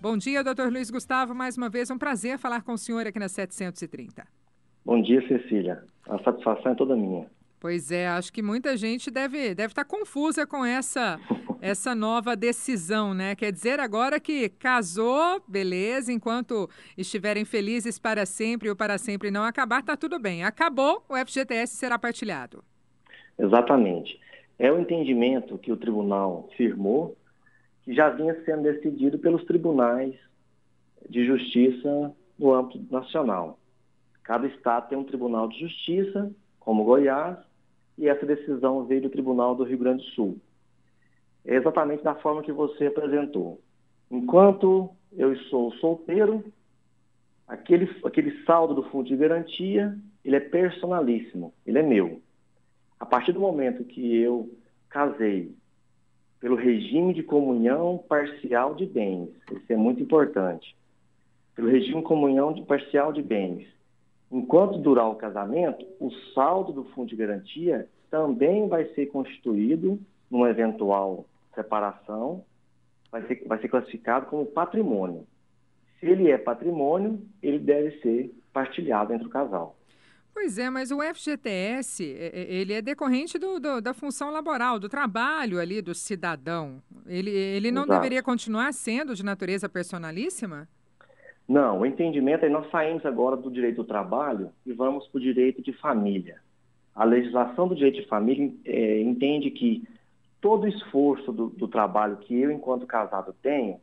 Bom dia, doutor Luiz Gustavo. Mais uma vez, um prazer falar com o senhor aqui na 730. Bom dia, Cecília. A satisfação é toda minha. Pois é, acho que muita gente deve estar confusa com essa nova decisão, né? Quer dizer agora que casou, beleza, enquanto estiverem felizes para sempre e o para sempre não acabar, tá tudo bem. Acabou, o FGTS será partilhado. Exatamente. É o entendimento que o tribunal firmou, que já vinha sendo decidido pelos tribunais de justiça no âmbito nacional. Cada estado tem um tribunal de justiça, como Goiás, e essa decisão veio do Tribunal do Rio Grande do Sul. É exatamente da forma que você apresentou. Enquanto eu sou solteiro, aquele saldo do fundo de garantia, ele é personalíssimo, ele é meu. A partir do momento que eu casei pelo regime de comunhão parcial de bens, isso é muito importante, pelo regime de comunhão parcial de bens, enquanto durar o casamento, o saldo do fundo de garantia também vai ser constituído numa eventual separação, vai ser classificado como patrimônio. Se ele é patrimônio, ele deve ser partilhado entre o casal. Pois é, mas o FGTS, ele é decorrente da função laboral, do trabalho ali do cidadão. Ele não deveria Exato. continuar sendo de natureza personalíssima? Não, o entendimento é que nós saímos agora do direito do trabalho e vamos para o direito de família. A legislação do direito de família entende que todo o esforço do trabalho que eu, enquanto casado, tenho,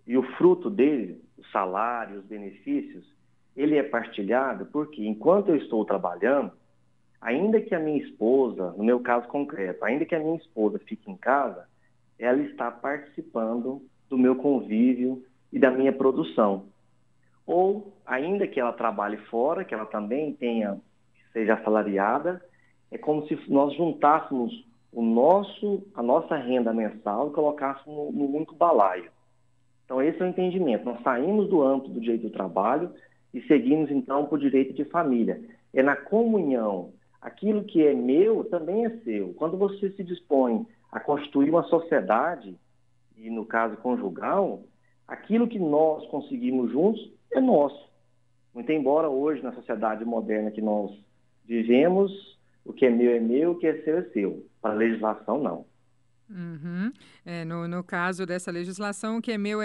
e o fruto dele, o salário, os benefícios, ele é partilhado porque, enquanto eu estou trabalhando, ainda que a minha esposa, no meu caso concreto, ainda que a minha esposa fique em casa, ela está participando do meu convívio e da minha produção. Ou, ainda que ela trabalhe fora, que ela também seja assalariada, é como se nós juntássemos a nossa renda mensal e colocássemos no único balaio. Então, esse é o entendimento. Nós saímos do âmbito do direito do trabalho e seguimos, então, para o direito de família. É na comunhão. Aquilo que é meu também é seu. Quando você se dispõe a constituir uma sociedade, e no caso conjugal, aquilo que nós conseguimos juntos é nosso. Muito embora hoje, na sociedade moderna que nós vivemos, o que é meu, o que é seu. Para a legislação, não. Uhum. No caso dessa legislação, o que é meu,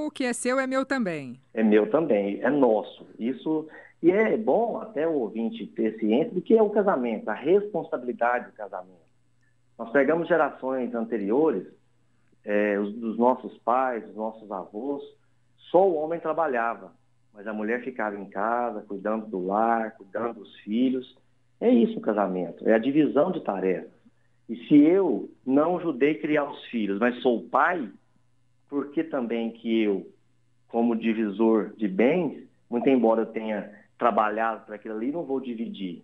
o que é meu também. É meu também, é nosso. Isso, e é bom até o ouvinte ter ciência do que é o casamento, a responsabilidade do casamento. Nós pegamos gerações anteriores, dos nossos pais, dos nossos avós, só o homem trabalhava, mas a mulher ficava em casa, cuidando do lar, cuidando dos filhos. É isso o casamento, é a divisão de tarefas. E se eu não ajudei a criar os filhos, mas sou pai, por que também que eu, como divisor de bens, muito embora eu tenha trabalhado para aquilo ali, não vou dividir?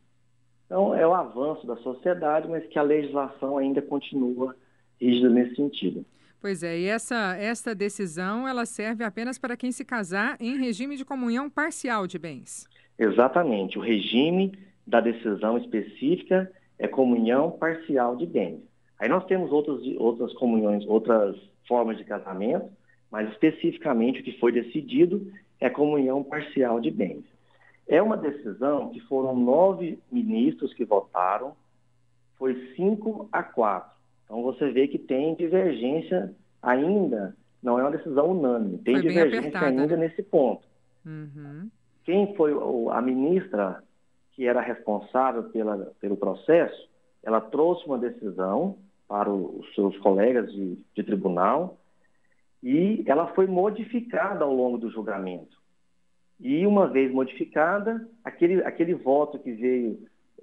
Então, é o avanço da sociedade, mas que a legislação ainda continua rígida nesse sentido. Pois é, e essa decisão, ela serve apenas para quem se casar em regime de comunhão parcial de bens. Exatamente. O regime da decisão específica é comunhão parcial de bens. Aí nós temos outras comunhões, outras formas de casamento, mas especificamente o que foi decidido é comunhão parcial de bens. É uma decisão que foram 9 ministros que votaram, foi 5-4. Então você vê que tem divergência ainda, não é uma decisão unânime, tem Foi bem divergência apertada, ainda né? nesse ponto. Uhum. Quem foi a ministra que era responsável pelo processo, ela trouxe uma decisão para os seus colegas de tribunal e ela foi modificada ao longo do julgamento. E uma vez modificada, aquele voto que veio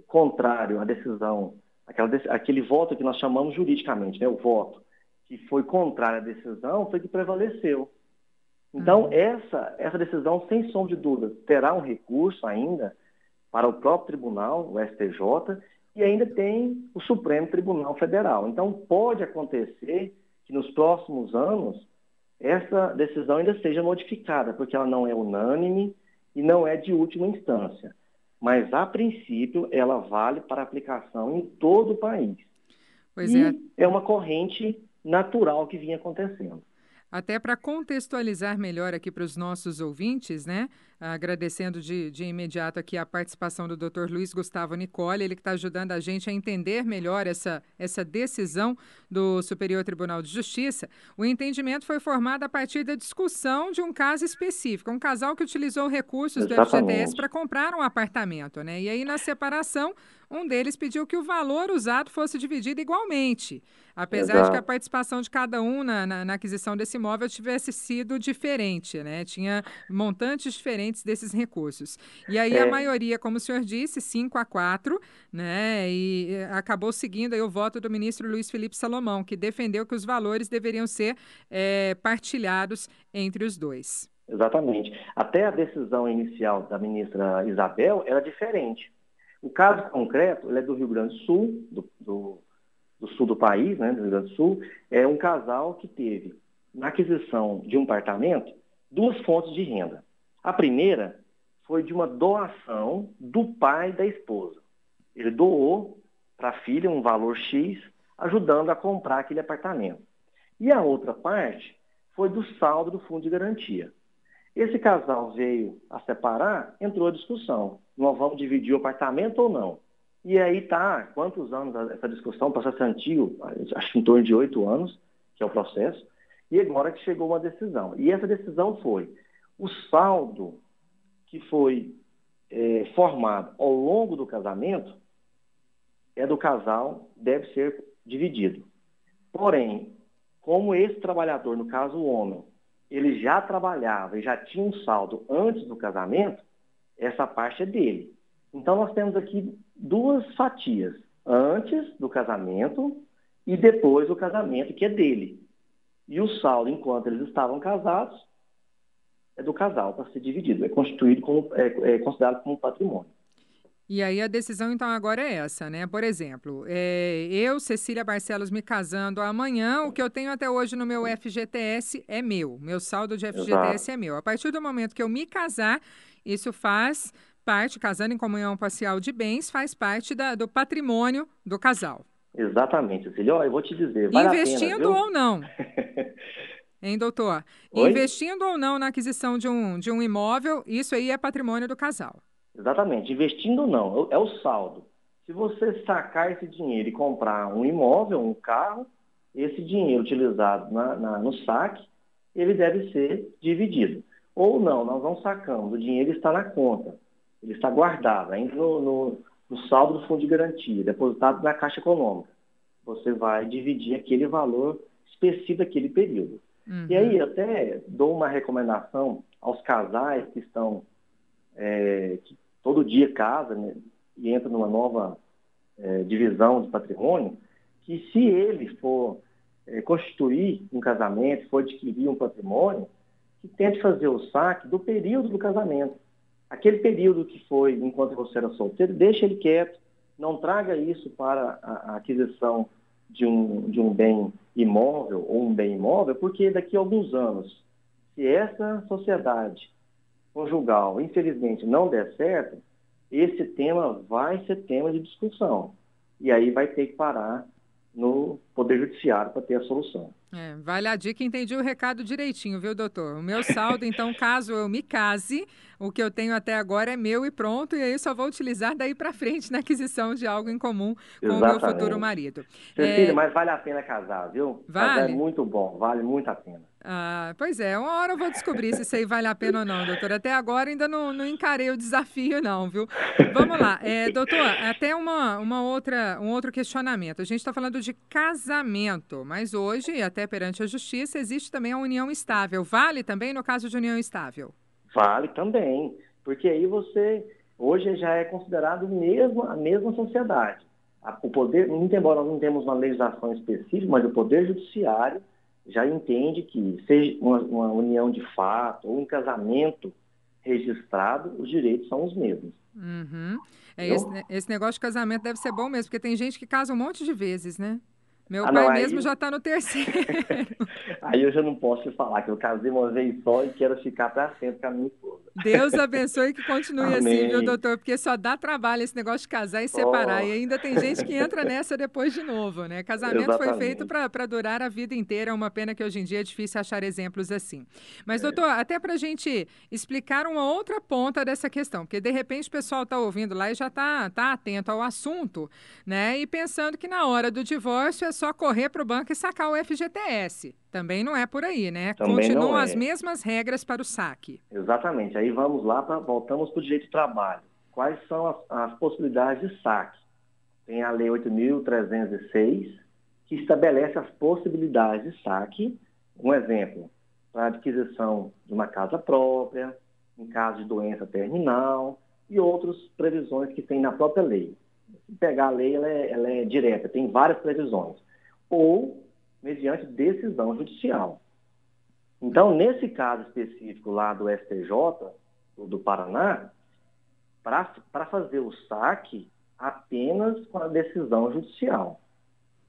contrário à decisão, aquele voto que nós chamamos juridicamente, né, o voto que foi contrário à decisão, foi que prevaleceu. Então, essa decisão, sem sombra de dúvida, terá um recurso ainda para o próprio tribunal, o STJ, e ainda tem o Supremo Tribunal Federal. Então, pode acontecer que nos próximos anos essa decisão ainda seja modificada, porque ela não é unânime e não é de última instância. Mas, a princípio, ela vale para aplicação em todo o país. Pois é. E é uma corrente natural que vinha acontecendo. Até para contextualizar melhor aqui para os nossos ouvintes, né? Agradecendo de imediato aqui a participação do Dr. Luiz Gustavo Nicoli, ele que está ajudando a gente a entender melhor essa decisão do Superior Tribunal de Justiça. O entendimento foi formado a partir da discussão de um caso específico, um casal que utilizou recursos do FGTS Exatamente. para comprar um apartamento, né? E aí, na separação, um deles pediu que o valor usado fosse dividido igualmente, apesar de que a Exato. participação de cada um na aquisição desse imóvel tivesse sido diferente, né? Tinha montantes diferentes desses recursos. E aí a É, maioria, como o senhor disse, 5-4, né? E acabou seguindo aí o voto do ministro Luiz Felipe Salomão, que defendeu que os valores deveriam ser partilhados entre os dois. exatamente. Até a decisão inicial da ministra Isabel era diferente. O caso concreto, ele é do Rio Grande do Sul, do sul do país, né, do Rio Grande do Sul, é um casal que teve, na aquisição de um apartamento, duas fontes de renda. A primeira foi de uma doação do pai da esposa. Ele doou para a filha um valor X, ajudando a comprar aquele apartamento. E a outra parte foi do saldo do fundo de garantia. Esse casal veio a separar, entrou a discussão. Nós vamos dividir o apartamento ou não? E aí tá, quantos anos essa discussão, o processo é antigo, acho que em torno de 8 anos, que é o processo, e agora que chegou uma decisão. E essa decisão foi, o saldo que foi formado ao longo do casamento é do casal, deve ser dividido. Porém, como esse trabalhador, no caso o homem, ele já trabalhava e já tinha um saldo antes do casamento, essa parte é dele. Então, nós temos aqui duas fatias, antes do casamento e depois do casamento, que é dele. E o saldo, enquanto eles estavam casados, é do casal para ser dividido, é constituído como, considerado como patrimônio. E aí a decisão, então, agora é essa, né? Por exemplo, eu, Cecília Barcelos, me casando amanhã, o que eu tenho até hoje no meu FGTS é meu saldo de FGTS Exato. é meu. A partir do momento que eu me casar, isso faz parte, casando em comunhão parcial de bens, faz parte do patrimônio do casal. Exatamente, Cecília. Ó, eu vou te dizer, vale a pena, Investindo viu? ou não, hein, doutor? Oi? Investindo ou não na aquisição de um imóvel, isso aí é patrimônio do casal. Exatamente. Investindo não, é o saldo. Se você sacar esse dinheiro e comprar um imóvel, um carro, esse dinheiro utilizado no saque, ele deve ser dividido. Ou não, nós não sacamos, o dinheiro está na conta, ele está guardado, ainda no saldo do fundo de garantia, depositado na Caixa Econômica. Você vai dividir aquele valor específico daquele período. E aí, Uhum. até dou uma recomendação aos casais que estão que todo dia casa, né, e entra numa nova divisão de patrimônio, que se ele for constituir um casamento, for adquirir um patrimônio, que tente fazer o saque do período do casamento. Aquele período que foi enquanto você era solteiro, deixa ele quieto, não traga isso para a aquisição de um bem imóvel ou um bem imóvel, porque daqui a alguns anos, se essa sociedade conjugal, infelizmente, não der certo, esse tema vai ser tema de discussão. E aí vai ter que parar no Poder Judiciário para ter a solução. Vale a dica, entendi o recado direitinho, viu, doutor? O meu saldo, então, caso eu me case, o que eu tenho até agora é meu e pronto, e aí eu só vou utilizar daí para frente na aquisição de algo em comum com o meu futuro Exatamente. marido. Cecília, mas vale a pena casar, viu? Casar é Vale? muito bom, vale muito a pena. Ah, pois é, uma hora eu vou descobrir se isso aí vale a pena ou não, doutor. Até agora ainda não encarei o desafio, não, viu? Vamos lá, doutor, até um outro questionamento. A gente está falando de casamento, mas hoje, até perante a justiça, existe também a união estável. Vale também no caso de união estável? Vale também, porque aí você, hoje já é considerado mesmo a mesma sociedade. O poder, muito embora nós não temos uma legislação específica, mas o Poder Judiciário já entende que, seja uma união de fato ou um casamento registrado, os direitos são os mesmos. Uhum. Viu? Esse negócio de casamento deve ser bom mesmo, porque tem gente que casa um monte de vezes, né? Meu Ah, não, pai mesmo aí, já está no terceiro. aí eu já não posso te falar que eu casei uma vez só e quero ficar para sempre com a minha esposa. Deus abençoe que continue assim, viu, Amém. doutor? Porque só dá trabalho esse negócio de casar e separar. Oh, E ainda tem gente que entra nessa depois de novo, né? Casamento foi feito exatamente. para durar a vida inteira. É uma pena que hoje em dia é difícil achar exemplos assim. Mas, doutor, até para a gente explicar uma outra ponta dessa questão, porque de repente o pessoal está ouvindo lá e já tá atento ao assunto, né? E pensando que na hora do divórcio é só correr para o banco e sacar o FGTS. Também não é por aí, né? Também Continuam não as é. mesmas regras para o saque. Exatamente. Aí vamos lá, voltamos para o direito do trabalho. Quais são as possibilidades de saque? Tem a Lei 8.306, que estabelece as possibilidades de saque. Um exemplo, para adquisição de uma casa própria, em caso de doença terminal e outras previsões que tem na própria lei. Se pegar a lei, ela é direta, tem várias previsões. Ou mediante decisão judicial. Então, nesse caso específico lá do STJ, do Paraná, para fazer o saque apenas com a decisão judicial.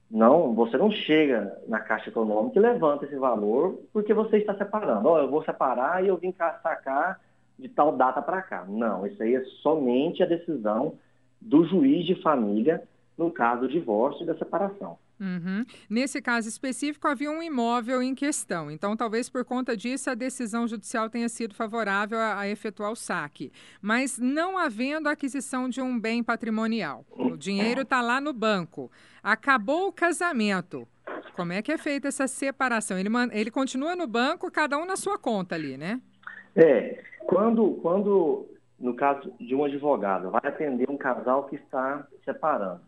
Não, você não chega na Caixa Econômica e levanta esse valor porque você está separando. Eu vou separar e eu vim cá sacar de tal data para cá. Não, isso aí é somente a decisão do juiz de família no caso do divórcio e da separação. Uhum. Nesse caso específico, havia um imóvel em questão. Então, talvez por conta disso, a decisão judicial tenha sido favorável a efetuar o saque. Mas não havendo aquisição de um bem patrimonial. O dinheiro está lá no banco. Acabou o casamento. Como é que é feita essa separação? Ele continua no banco, cada um na sua conta ali, né? Quando, no caso de um advogado, vai atender um casal que está separando,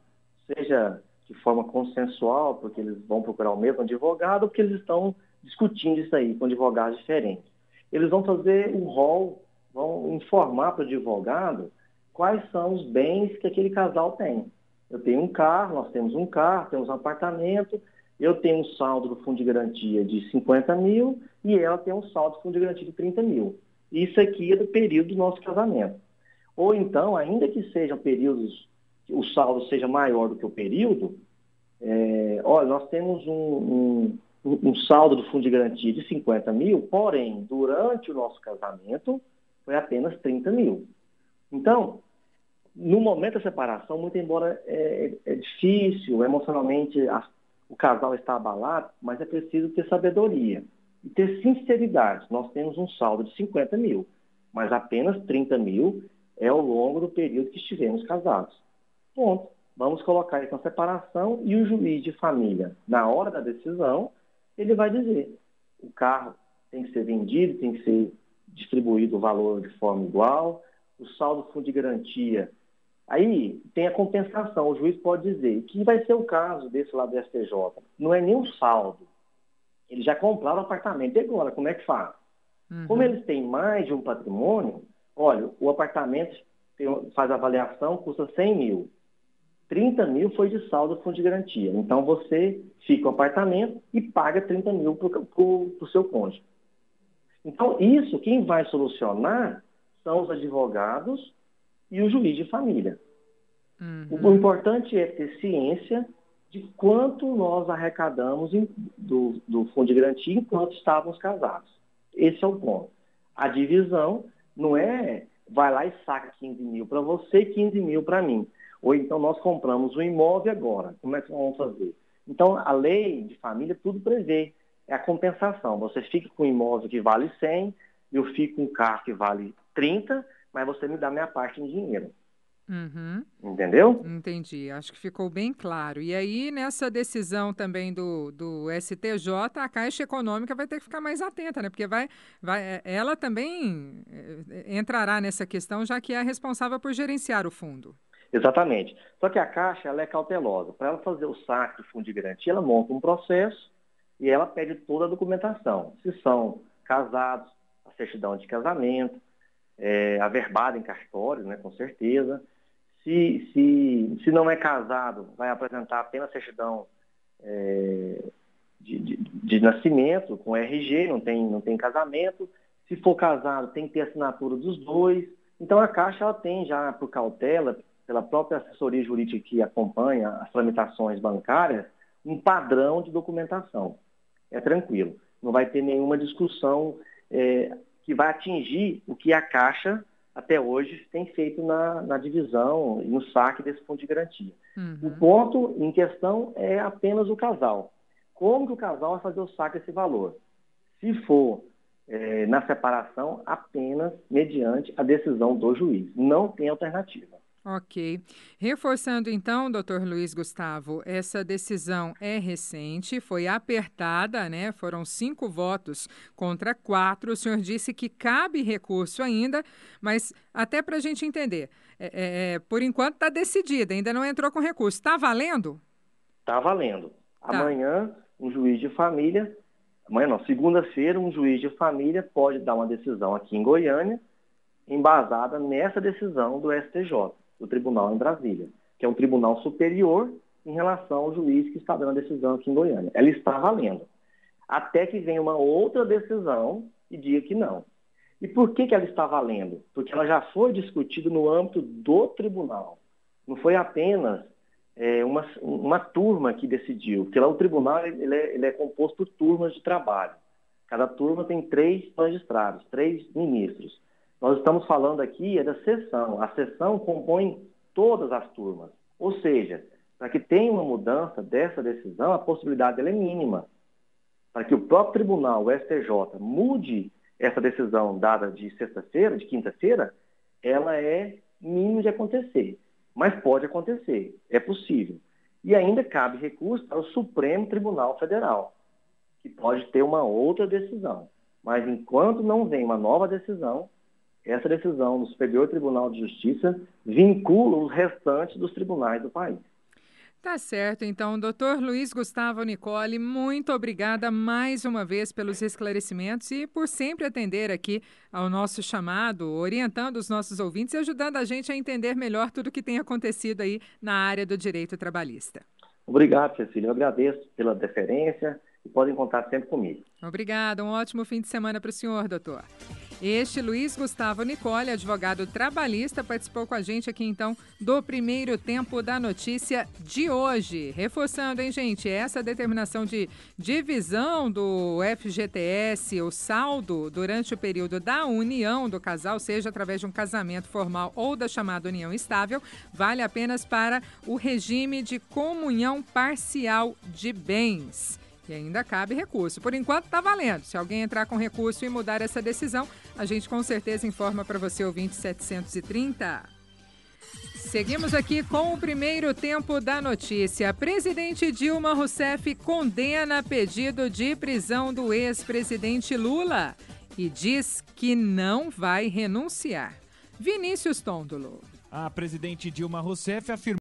seja de forma consensual, porque eles vão procurar o mesmo advogado, ou porque eles estão discutindo isso aí com advogados diferentes. Eles vão fazer um rol, vão informar para o advogado quais são os bens que aquele casal tem. Eu tenho um carro, nós temos um carro, temos um apartamento, eu tenho um saldo do fundo de garantia de 50 mil e ela tem um saldo do fundo de garantia de 30 mil. Isso aqui é do período do nosso casamento. Ou então, ainda que sejam períodos, o saldo seja maior do que o período, olha, nós temos um saldo do fundo de garantia de 50 mil, porém, durante o nosso casamento, foi apenas 30 mil. Então, no momento da separação, muito embora é difícil, emocionalmente o casal está abalado, mas é preciso ter sabedoria e ter sinceridade. Nós temos um saldo de 50 mil, mas apenas 30 mil é ao longo do período que estivemos casados. Ponto. Vamos colocar isso na separação e o juiz de família, na hora da decisão, ele vai dizer: o carro tem que ser vendido, tem que ser distribuído o valor de forma igual, o saldo do fundo de garantia. Aí tem a compensação, o juiz pode dizer que vai ser o caso desse lá do STJ. Não é nem um saldo. Eles já compraram o apartamento. E agora, como é que faz? Como eles têm mais de um patrimônio, olha, o apartamento faz avaliação, custa 100 mil. 30 mil foi de saldo do fundo de garantia. Então, você fica o apartamento e paga 30 mil para o seu cônjuge. Então, isso, quem vai solucionar são os advogados e o juiz de família. O importante é ter ciência de quanto nós arrecadamos do fundo de garantia enquanto estávamos casados. Esse é o ponto. A divisão não é vai lá e saca 15 mil para você e 15 mil para mim. Ou então nós compramos um imóvel agora. Como é que nós vamos fazer? Então, a lei de família tudo prevê. É a compensação. Você fica com um imóvel que vale 100, eu fico com um carro que vale 30, mas você me dá minha parte em dinheiro. Uhum. Entendeu? Entendi, acho que ficou bem claro. E aí, nessa decisão também do STJ, a Caixa Econômica vai ter que ficar mais atenta, né? Porque ela também entrará nessa questão, já que é a responsável por gerenciar o fundo. Exatamente. Só que a Caixa ela é cautelosa. Para ela fazer o saque do fundo de garantia, ela monta um processo e ela pede toda a documentação. Se são casados, a certidão de casamento, averbado em cartório, né, com certeza. Se não é casado, vai apresentar apenas a certidão de nascimento, com RG, não tem casamento. Se for casado, tem que ter assinatura dos dois. Então, a Caixa ela tem já, por cautela, pela própria assessoria jurídica que acompanha as tramitações bancárias, um padrão de documentação. É tranquilo. Não vai ter nenhuma discussão que vai atingir o que a Caixa, até hoje, tem feito na divisão e no saque desse fundo de garantia. O ponto em questão é apenas o casal. Como que o casal vai fazer o saque desse valor? Se for na separação, apenas mediante a decisão do juiz. Não tem alternativa. Ok. Reforçando então, doutor Luiz Gustavo, essa decisão é recente, foi apertada, né? Foram 5 votos contra 4. O senhor disse que cabe recurso ainda, mas até para a gente entender, por enquanto está decidida, ainda não entrou com recurso. Está valendo? Está valendo. Tá. Amanhã, um juiz de família, segunda-feira, um juiz de família pode dar uma decisão aqui em Goiânia, embasada nessa decisão do STJ. Do tribunal em Brasília, que é um tribunal superior em relação ao juiz que está dando a decisão aqui em Goiânia. Ela está valendo. Até que venha uma outra decisão e diga que não. E por que ela está valendo? Porque ela já foi discutida no âmbito do tribunal. Não foi apenas uma turma que decidiu, porque lá o tribunal ele é composto por turmas de trabalho. Cada turma tem 3 magistrados, 3 ministros. Nós estamos falando aqui da sessão. A sessão compõe todas as turmas. Ou seja, para que tenha uma mudança dessa decisão, a possibilidade dela é mínima. Para que o próprio tribunal, o STJ, mude essa decisão dada de sexta-feira, de quinta-feira, ela é mínima de acontecer. Mas pode acontecer, é possível. E ainda cabe recurso para o Supremo Tribunal Federal, que pode ter uma outra decisão. Mas enquanto não vem uma nova decisão, essa decisão do Superior Tribunal de Justiça vincula os restantes dos tribunais do país. Tá certo, então, doutor Luiz Gustavo Nicoli, muito obrigada mais uma vez pelos esclarecimentos e por sempre atender aqui ao nosso chamado, orientando os nossos ouvintes e ajudando a gente a entender melhor tudo o que tem acontecido aí na área do direito trabalhista. Obrigado, Cecília. Eu agradeço pela deferência e podem contar sempre comigo. Obrigada, um ótimo fim de semana para o senhor, doutor. Este Luiz Gustavo Nicoli, advogado trabalhista, participou com a gente aqui, então, do primeiro tempo da notícia de hoje. Reforçando, hein, gente, essa determinação de divisão do FGTS, o saldo durante o período da união do casal, seja através de um casamento formal ou da chamada união estável, vale apenas para o regime de comunhão parcial de bens. E ainda cabe recurso. Por enquanto está valendo. Se alguém entrar com recurso e mudar essa decisão, a gente com certeza informa para você, ouvinte 730. Seguimos aqui com o primeiro tempo da notícia. Presidente Dilma Rousseff condena pedido de prisão do ex-presidente Lula e diz que não vai renunciar. Vinícius Tondolo. A presidente Dilma Rousseff afirmou